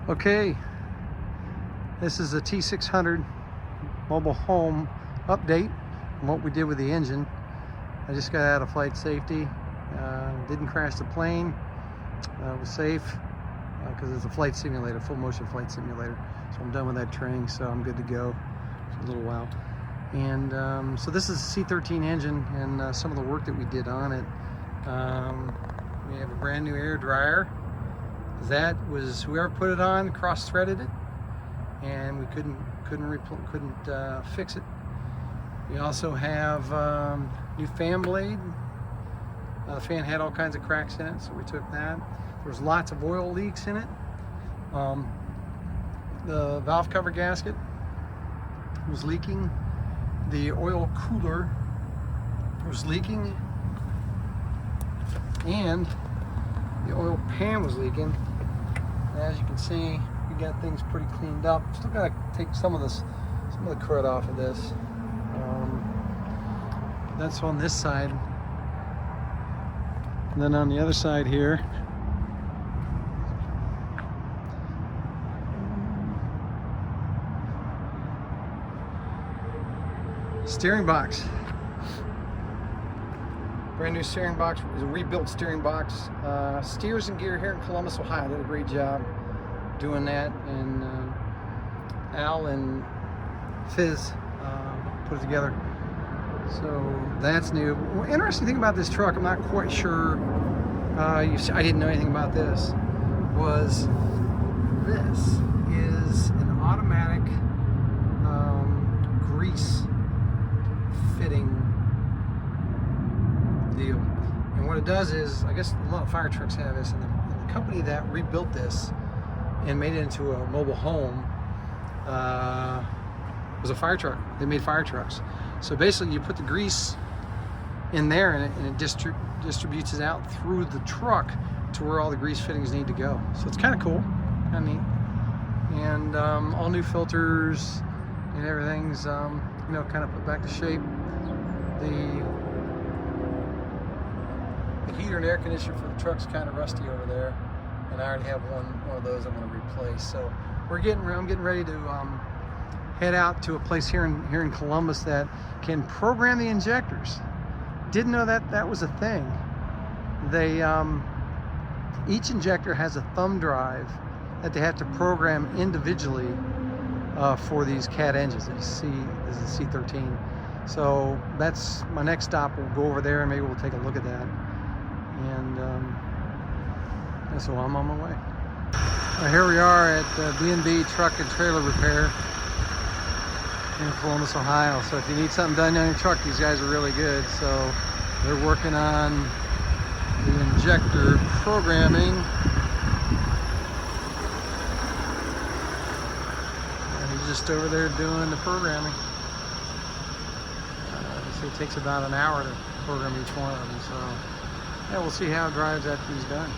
Okay, this is a T600 mobile home update on what we did with the engine. I just got out of flight safety, didn't crash the plane, was safe because it's a flight simulator, full motion flight simulator. So I'm done with that training, so I'm good to go for a little while. And so this is a C13 engine and some of the work that we did on it. We have a brand new air dryer. That was whoever put it on cross-threaded it, and we couldn't fix it. We also have new fan blade. The fan had all kinds of cracks in it, so we took that. There's lots of oil leaks in it. The valve cover gasket was leaking. The oil cooler was leaking, and the oil pan was leaking. And as you can see, we got things pretty cleaned up. Still gotta take some of the crud off of this. That's on this side. And then on the other side here, steering box. Brand new steering box. It was a rebuilt steering box. Steers and Gear here in Columbus, Ohio did a great job doing that, and Al and Fizz put it together. So that's new. Well, interesting thing about this truck, I'm not quite sure. I didn't know anything about this. Was this is an automatic grease fitting deal, and what it does is, I guess a lot of fire trucks have this, and the company that rebuilt this and made it into a mobile home was a fire truck. They made fire trucks. So basically you put the grease in there, and it distributes it out through the truck to where all the grease fittings need to go. So it's kind of cool, kind of neat. And all new filters and everything's kind of put back to shape. The heater and air conditioner for the truck's kind of rusty over there, and I already have one of those I'm going to replace. So I'm getting ready to head out to a place here in Columbus that can program the injectors. Didn't know that was a thing. They each injector has a thumb drive that they have to program individually for these CAT engines that you see. This is a C13. So that's my next stop. We'll go over there and maybe we'll take a look at that. And so I'm on my way. Here we are at B&B Truck and Trailer Repair in Columbus, Ohio. So if you need something done on your truck, these guys are really good. So they're working on the injector programming. And he's just over there doing the programming. So it takes about an hour to program each one of them. So yeah, we'll see how it drives after he's done.